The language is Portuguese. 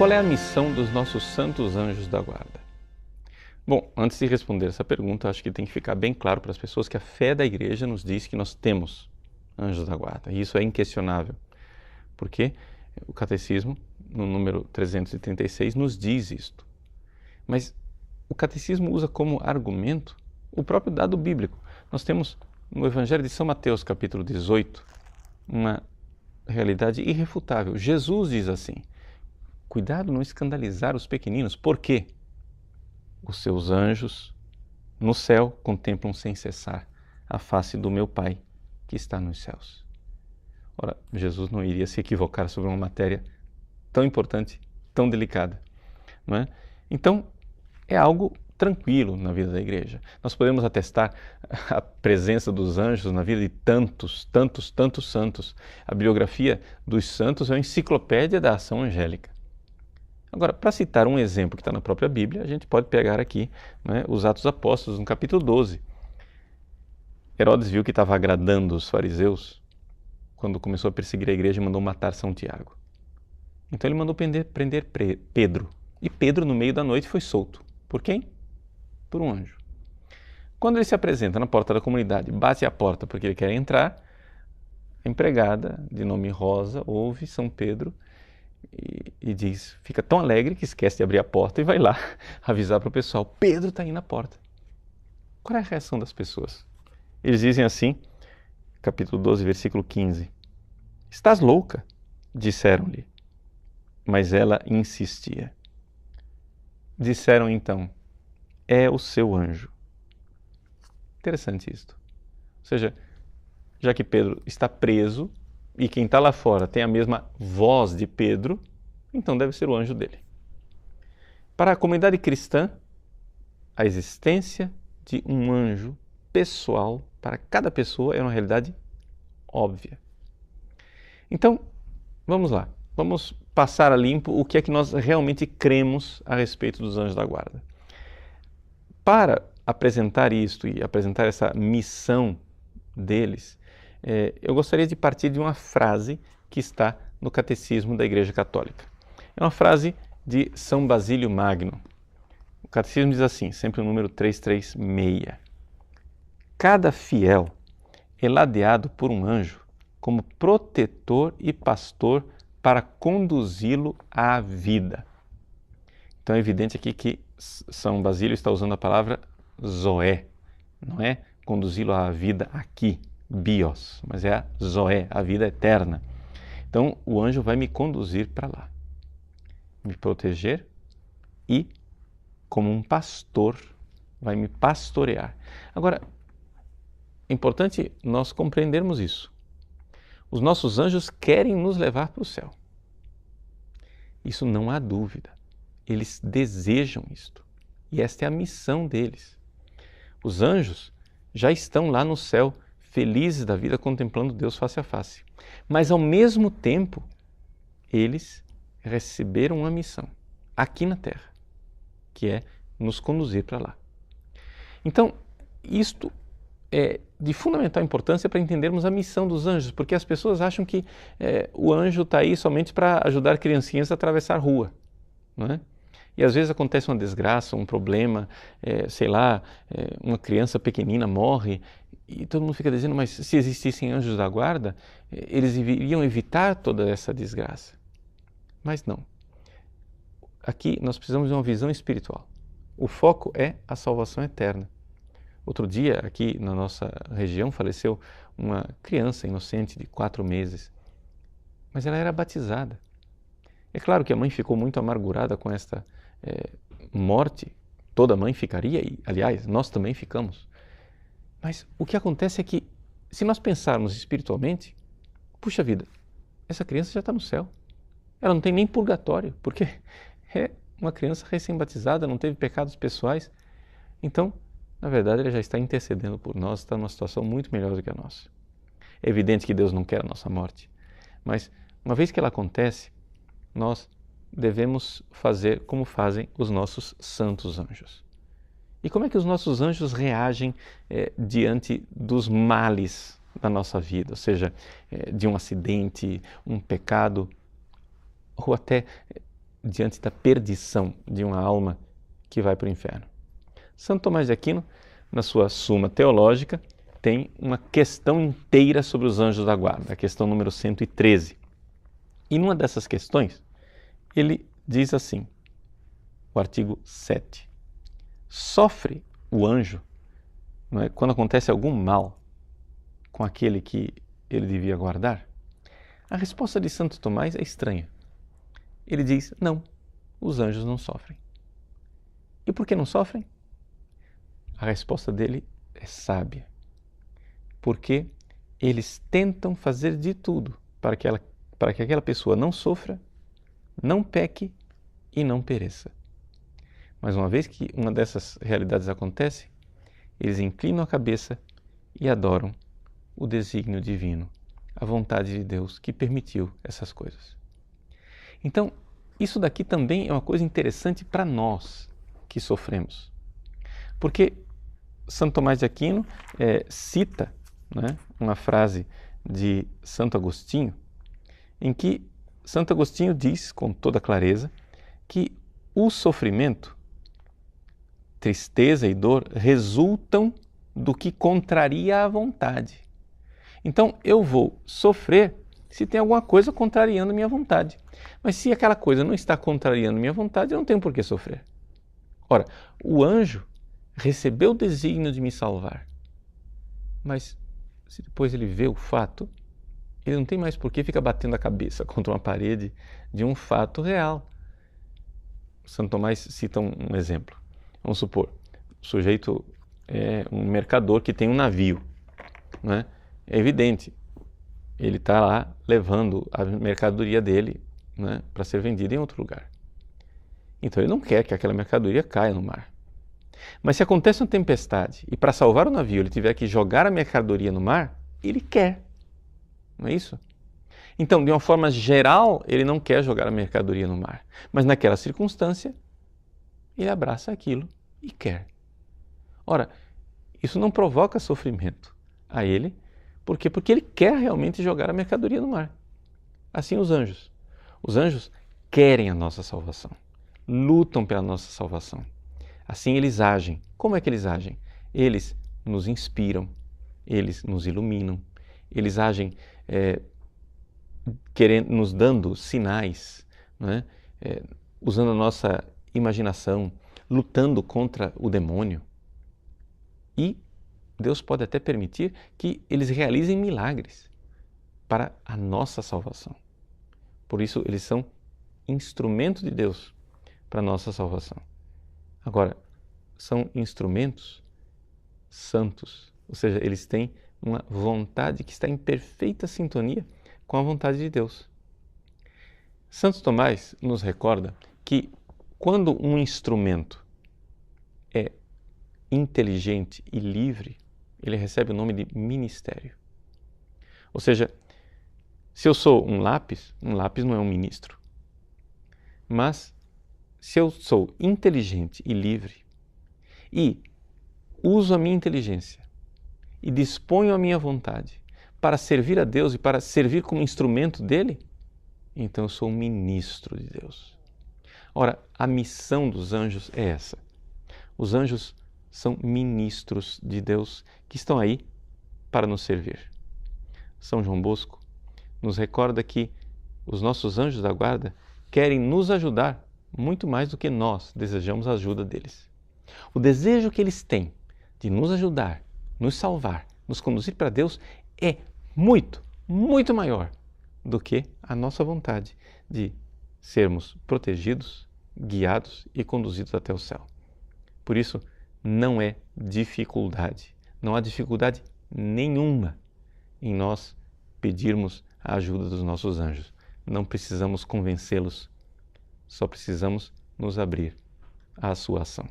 qual é a missão dos nossos santos anjos da guarda? Bom, antes de responder essa pergunta, acho que tem que ficar bem claro para as pessoas que a fé da igreja nos diz que nós temos anjos da guarda. E isso é inquestionável, porque o catecismo, no número 336, nos diz isto. Mas o catecismo usa como argumento o próprio dado bíblico. Nós temos no Evangelho de São Mateus, capítulo 18, uma realidade irrefutável. Jesus diz assim: cuidado não escandalizar os pequeninos, porque os seus anjos no céu contemplam sem cessar a face do meu Pai que está nos céus. Ora, Jesus não iria se equivocar sobre uma matéria tão importante, tão delicada, não é? Então, é algo tranquilo na vida da igreja. Nós podemos atestar a presença dos anjos na vida de tantos santos. A biografia dos santos é uma enciclopédia da ação angélica. Agora, para citar um exemplo que está na própria Bíblia, a gente pode pegar aqui, né, os Atos Apóstolos, no capítulo 12. Herodes viu que estava agradando os fariseus quando começou a perseguir a igreja e mandou matar São Tiago. Então ele mandou prender Pedro. E Pedro, no meio da noite, foi solto. Por quem? Por um anjo. Quando ele se apresenta na porta da comunidade, bate a porta porque ele quer entrar, a empregada, de nome Rosa, ouve São Pedro e diz, fica tão alegre que esquece de abrir a porta e vai lá avisar para o pessoal: Pedro está aí na porta. Qual é a reação das pessoas? Eles dizem assim, capítulo 12, versículo 15: estás louca? Disseram-lhe. Mas ela insistia. Disseram então: é o seu anjo. Interessante isto. Ou seja, já que Pedro está preso e quem está lá fora tem a mesma voz de Pedro, então deve ser o anjo dele. Para a comunidade cristã, a existência de um anjo pessoal para cada pessoa é uma realidade óbvia. Então, vamos lá. Vamos passar a limpo o que é que nós realmente cremos a respeito dos anjos da guarda. Para apresentar isto e apresentar essa missão deles, eu gostaria de partir de uma frase que está no Catecismo da Igreja Católica. É uma frase de São Basílio Magno. O Catecismo diz assim, sempre o número 336. Cada fiel é ladeado por um anjo como protetor e pastor para conduzi-lo à vida. Então é evidente aqui que São Basílio está usando a palavra zoé, não é conduzi-lo à vida aqui, bios, mas é a zoé, a vida eterna. Então o anjo vai me conduzir para lá, me proteger e, como um pastor, vai me pastorear. Agora, é importante nós compreendermos isso. Os nossos anjos querem nos levar para o céu. Isso não há dúvida. Eles desejam isto. E esta é a missão deles. Os anjos já estão lá no céu, felizes da vida, contemplando Deus face a face. Mas, ao mesmo tempo, eles receberam uma missão aqui na Terra, que é nos conduzir para lá. Então, isto é de fundamental importância para entendermos a missão dos anjos, porque as pessoas acham que o anjo está aí somente para ajudar criancinhas a atravessar a rua, não é? E às vezes acontece uma desgraça, um problema, uma criança pequenina morre e todo mundo fica dizendo, mas se existissem anjos da guarda, eles iriam evitar toda essa desgraça. Mas não. Aqui nós precisamos de uma visão espiritual. O foco é a salvação eterna. Outro dia, aqui na nossa região, faleceu uma criança inocente de 4 meses, mas ela era batizada. É claro que a mãe ficou muito amargurada com esta morte, toda mãe ficaria, e aliás, nós também ficamos. Mas o que acontece é que, se nós pensarmos espiritualmente, puxa vida, essa criança já está no céu. Ela não tem nem purgatório, porque é uma criança recém-batizada, não teve pecados pessoais. Então, na verdade, ele já está intercedendo por nós, está numa situação muito melhor do que a nossa. É evidente que Deus não quer a nossa morte, mas uma vez que ela acontece, nós devemos fazer como fazem os nossos santos anjos. E como é que os nossos anjos reagem diante dos males da nossa vida, ou seja, de um acidente, um pecado, ou até diante da perdição de uma alma que vai para o inferno. Santo Tomás de Aquino, na sua Suma Teológica, tem uma questão inteira sobre os anjos da guarda, a questão número 113. E numa dessas questões, ele diz assim, o artigo 7. Sofre o anjo, não é, quando acontece algum mal com aquele que ele devia guardar? A resposta de Santo Tomás é estranha. Ele diz, não, os anjos não sofrem. E por que não sofrem? A resposta dele é sábia. Porque eles tentam fazer de tudo para que aquela pessoa não sofra, não peque e não pereça. Mas uma vez que uma dessas realidades acontece, eles inclinam a cabeça e adoram o desígnio divino, a vontade de Deus que permitiu essas coisas. Então, isso daqui também é uma coisa interessante para nós que sofremos. Porque Santo Tomás de Aquino cita, né, uma frase de Santo Agostinho, em que Santo Agostinho diz com toda clareza que o sofrimento, tristeza e dor resultam do que contraria a vontade. Então eu vou sofrer se tem alguma coisa contrariando minha vontade. Mas se aquela coisa não está contrariando minha vontade, eu não tenho por que sofrer. Ora, o anjo recebeu o desígnio de me salvar, mas se depois ele vê o fato, ele não tem mais por que ficar batendo a cabeça contra uma parede de um fato real. Santo Tomás cita um exemplo. Vamos supor, o sujeito é um mercador que tem um navio, né? É evidente, ele está lá levando a mercadoria dele, né, para ser vendida em outro lugar. Então ele não quer que aquela mercadoria caia no mar. Mas se acontece uma tempestade e para salvar o navio ele tiver que jogar a mercadoria no mar, ele quer. Não é isso? Então, de uma forma geral, ele não quer jogar a mercadoria no mar. Mas naquela circunstância, ele abraça aquilo e quer. Ora, isso não provoca sofrimento a ele. Por quê? Porque ele quer realmente jogar a mercadoria no mar. Assim os anjos. Os anjos querem a nossa salvação. Lutam pela nossa salvação. Assim eles agem. Como é que eles agem? Eles nos inspiram, eles nos iluminam, eles agem nos dando sinais, né? Usando a nossa imaginação, lutando contra o demônio. E Deus pode até permitir que eles realizem milagres para a nossa salvação. Por isso, eles são instrumento de Deus para a nossa salvação. Agora, são instrumentos santos, ou seja, eles têm uma vontade que está em perfeita sintonia com a vontade de Deus. Santo Tomás nos recorda que quando um instrumento é inteligente e livre, ele recebe o nome de ministério. Ou seja, se eu sou um lápis não é um ministro. Mas se eu sou inteligente e livre e uso a minha inteligência e disponho a minha vontade para servir a Deus e para servir como instrumento dele, então eu sou um ministro de Deus. Ora, a missão dos anjos é essa. Os anjos são ministros de Deus que estão aí para nos servir. São João Bosco nos recorda que os nossos anjos da guarda querem nos ajudar muito mais do que nós desejamos a ajuda deles. O desejo que eles têm de nos ajudar, nos salvar, nos conduzir para Deus é muito, muito maior do que a nossa vontade de sermos protegidos, guiados e conduzidos até o céu. Por isso, não é dificuldade, não há dificuldade nenhuma em nós pedirmos a ajuda dos nossos anjos. Não precisamos convencê-los, só precisamos nos abrir à sua ação.